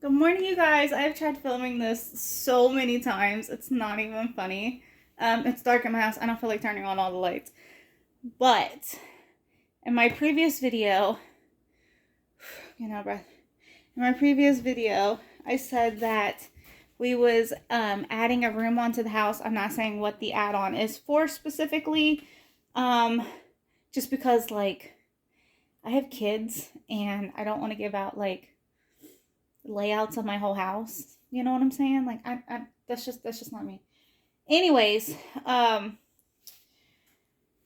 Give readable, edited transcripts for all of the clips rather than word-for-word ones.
Good morning, you guys. I've tried filming this so many times. It's not even funny. It's dark in my house. I don't feel like turning on all the lights. But in my previous video, breath. In my previous video, I said that we was adding a room onto the house. I'm not saying what the add-on is for specifically, um, just because like I have kids and I don't want to give out like layouts of my whole house. You know what I'm saying? Like I that's just not me. Anyways,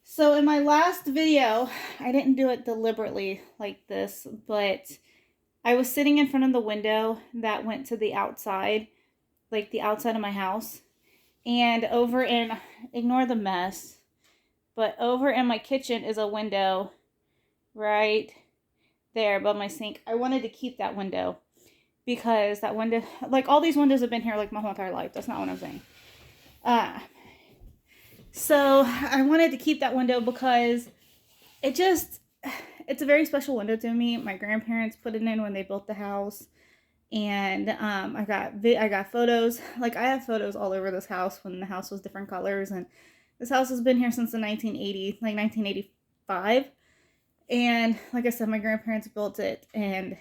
so in my last video, I didn't do it deliberately like this, but I was sitting in front of the window that went to the outside, like the outside of my house. And over in, ignore the mess, but over in my kitchen is a window right there above my sink. I wanted to keep that window because that window, like all these windows have been here like my whole entire life. That's not what I'm saying. Uh, so I wanted to keep that window because it just, it's a very special window to me. My grandparents put it in when they built the house. And I got photos. Like I have photos all over this house when the house was different colors. And this house has been here since the 1980, like 1985. And like I said, my grandparents built it, and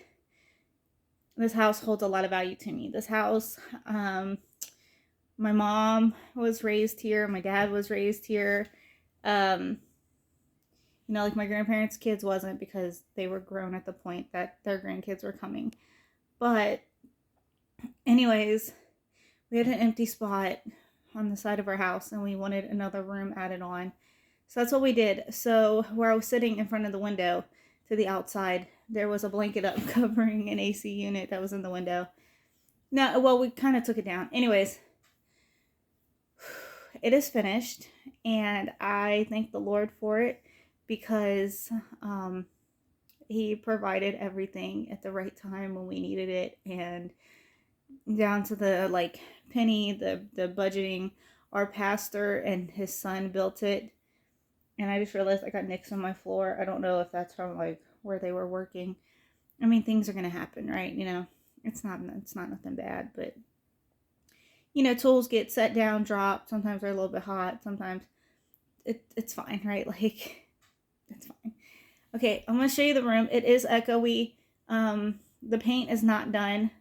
this house holds a lot of value to me. This house, my mom was raised here. My dad was raised here. Um, like my grandparents' kids wasn't, because they were grown at the point that their grandkids were coming. But anyways, we had an empty spot on the side of our house and we wanted another room added on. So that's what we did. So where I was sitting in front of the window to the outside, there was a blanket up covering an AC unit that was in the window. No, well, we kind of took it down. Anyways, it is finished, and I thank the Lord for it because He provided everything at the right time when we needed it, and down to the like penny, the budgeting. Our pastor and his son built it, and I just realized I got nicks on my floor. I don't know if that's from like where they were working. I mean, things are gonna happen, right? It's not nothing bad, but tools get set down, dropped. Sometimes they're a little bit hot. Sometimes it's fine, right? Like it's fine. Okay, I'm gonna show you the room. It is echoey. The paint is not done.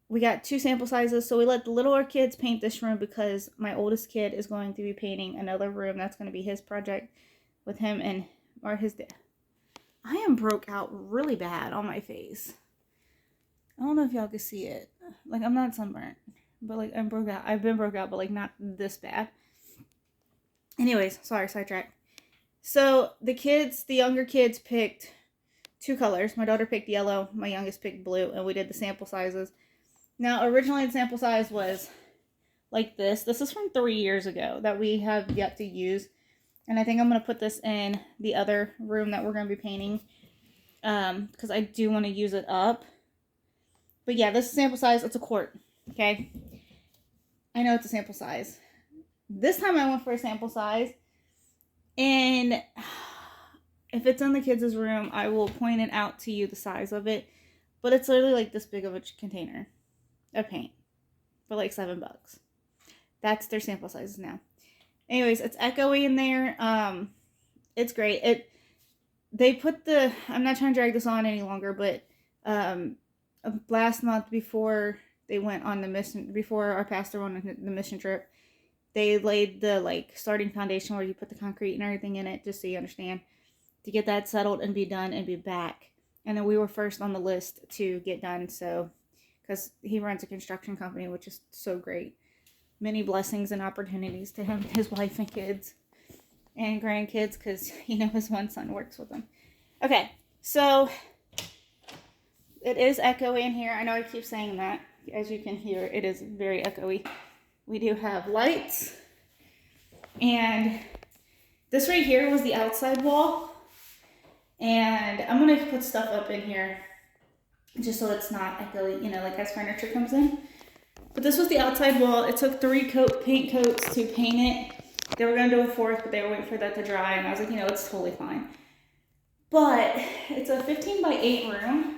We got 2 sample sizes, so we let the littler kids paint this room because my oldest kid is going to be painting another room. That's going to be his project with him or his dad. I am broke out really bad on my face. I don't know if y'all can see it. Like, I'm not sunburnt, but like I'm broke out. I've been broke out, but like not this bad. Anyways, sorry, sidetrack. So the younger kids picked 2 colors. My daughter picked yellow, my youngest picked blue, and we did the sample sizes. Now, originally the sample size was like this. This is from 3 years ago that we have yet to use. And I think I'm going to put this in the other room that we're going to be painting, because I do want to use it up. But yeah, this is sample size. It's a quart, okay? I know it's a sample size. This time I went for a sample size, and if it's in the kids' room, I will point it out to you, the size of it. But it's literally like this big of a container of paint for like $7. That's their sample sizes now. Anyways, it's echoey in there. It's great. They put I'm not trying to drag this on any longer, but last month, before they went on the mission, before our pastor went on the mission trip, they laid the like starting foundation where you put the concrete and everything in it, just so you understand, to get that settled and be done and be back. And then we were first on the list to get done, so because he runs a construction company, which is so great. Many blessings and opportunities to him, his wife and kids and grandkids, because his one son works with him. Okay, so it is echoey in here. I know I keep saying that. As you can hear, it is very echoey. We do have lights, and this right here was the outside wall, and I'm gonna put stuff up in here just so it's not echoey, like as furniture comes in. But this was the outside wall. It took 3 paint coats to paint it. They were gonna do a 4th, but they were waiting for that to dry, and I was like, it's totally fine. But it's a 15 by 8 room,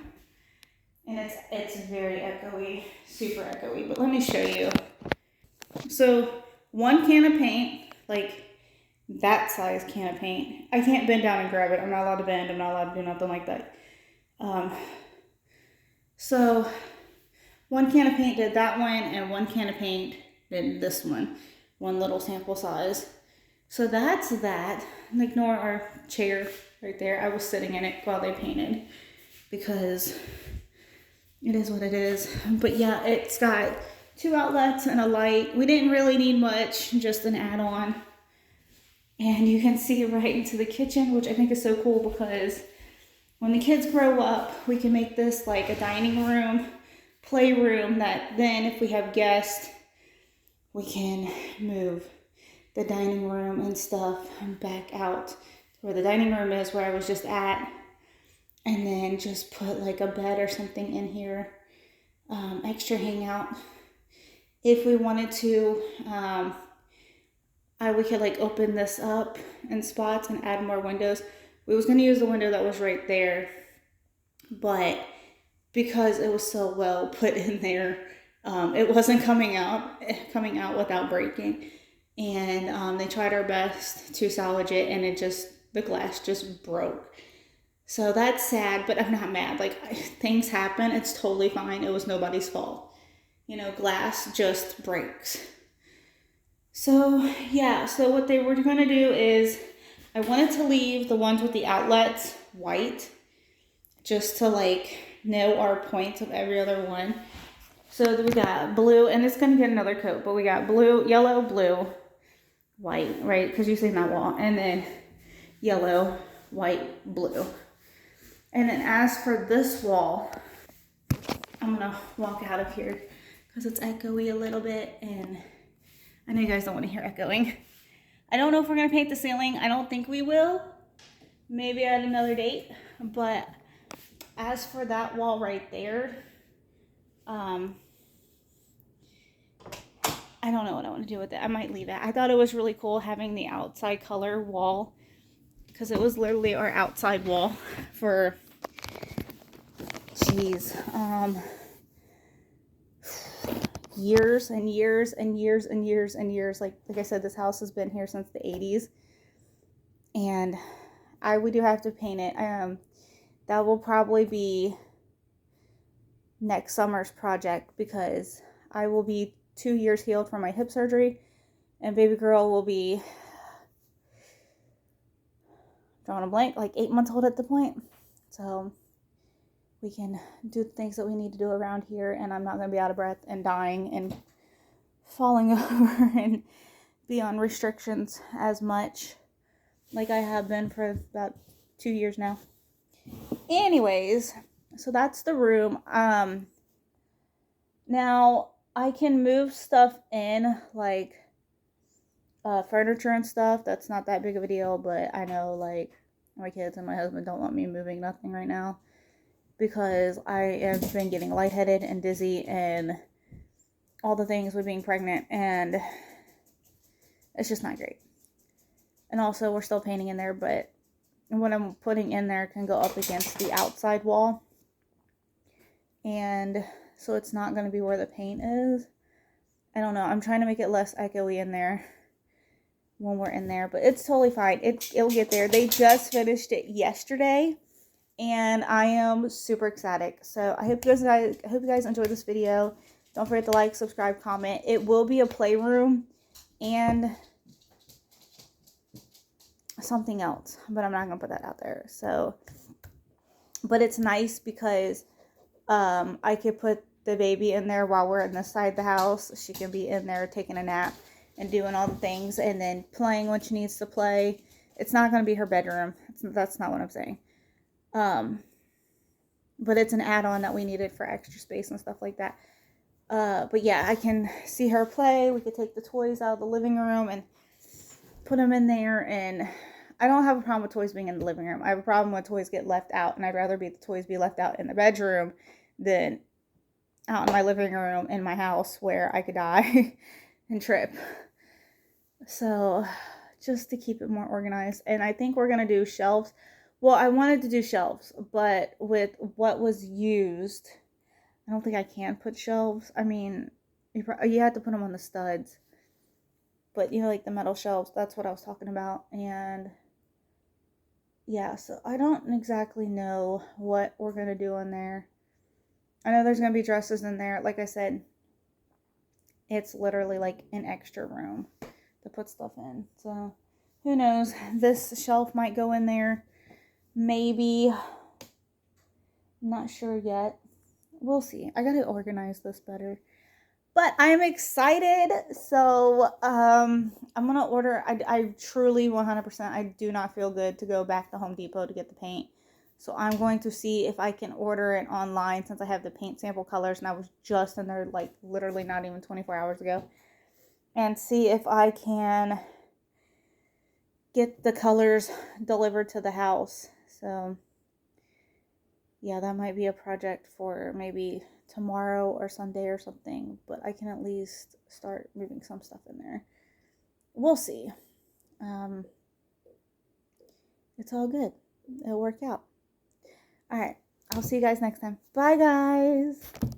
And it's very echoey, super echoey. But let me show you. So 1 can of paint, like that size can of paint. I can't bend down and grab it. I'm not allowed to bend. I'm not allowed to do nothing like that. So 1 can of paint did that one, and 1 can of paint did this one. 1 little sample size. So that's that. Ignore our chair right there. I was sitting in it while they painted because it is what it is. But yeah, it's got 2 outlets and a light. We didn't really need much, just an add-on. And you can see right into the kitchen, which I think is so cool because when the kids grow up, we can make this like a dining room, playroom that then if we have guests, we can move the dining room and stuff back out where the dining room is, where I was just at, and then just put like a bed or something in here, extra hangout. If we wanted to, we could like open this up in spots and add more windows. We was going to use the window that was right there, but because it was so well put in there, it wasn't coming out without breaking. And they tried our best to salvage it, and the glass just broke. So that's sad, but I'm not mad. Like, things happen. It's totally fine. It was nobody's fault. You know, glass just breaks. So yeah, so what they were gonna do is I wanted to leave the ones with the outlets white just to like know our points of every other one. So we got blue, and it's gonna get another coat, but we got blue, yellow, blue, white, right? Because you see that wall, and then yellow, white, blue. And then as for this wall, I'm gonna walk out of here because it's echoey a little bit, and I know you guys don't want to hear echoing. I don't know if we're gonna paint the ceiling. I don't think we will. Maybe at another date. But as for that wall right there, I don't know what I want to do with it. I might leave it. I thought it was really cool having the outside color wall because it was literally our outside wall for, years and years and years and years and years. Like I said, this house has been here since the 80s, and we do have to paint it. That will probably be next summer's project because I will be 2 years healed from my hip surgery, and baby girl will be, drawing a blank, like 8 months old at the point. So we can do the things that we need to do around here, and I'm not going to be out of breath and dying and falling over and be on restrictions as much like I have been for about 2 years now. Anyways, so that's the room. Now I can move stuff in, like furniture and stuff. That's not that big of a deal, but I know like my kids and my husband don't want me moving nothing right now because I have been getting lightheaded and dizzy and all the things with being pregnant, and it's just not great. And also we're still painting in there, but what I'm putting in there can go up against the outside wall, and so it's not going to be where the paint is. I don't know. I'm trying to make it less echoey in there when we're in there, but it's totally fine. It'll get there. They just finished it yesterday, and I am super ecstatic. So I hope you guys enjoyed this video. Don't forget to like, subscribe, comment. It will be a playroom and something else, but I'm not gonna put that out there. So, but it's nice because I could put the baby in there while we're inside the house. She can be in there taking a nap and doing all the things, and then playing when she needs to play. It's not gonna be her bedroom. That's not what I'm saying. But it's an add-on that we needed for extra space and stuff like that. But yeah, I can see her play. We could take the toys out of the living room and put them in there, and I don't have a problem with toys being in the living room. I have a problem when toys get left out, and I'd rather the toys be left out in the bedroom than out in my living room in my house where I could die and trip. So just to keep it more organized. And I think we're going to do shelves. Well, I wanted to do shelves, but with what was used, I don't think I can put shelves. I mean, you have to put them on the studs. But, you know, like the metal shelves, that's what I was talking about. And yeah, so I don't exactly know what we're going to do in there. I know there's going to be dresses in there. Like I said, it's literally like an extra room to put stuff in. So who knows? This shelf might go in there. Maybe. I'm not sure yet. We'll see. I got to organize this better. But I'm excited. So I'm going to order. I truly 100%, I do not feel good to go back to Home Depot to get the paint. So I'm going to see if I can order it online since I have the paint sample colors. And I was just in there like literally not even 24 hours ago. And see if I can get the colors delivered to the house. So yeah, that might be a project for maybe tomorrow or Sunday or something, but I can at least start moving some stuff in there. We'll see. It's all good. It'll work out. All right. I'll see you guys next time. Bye, guys.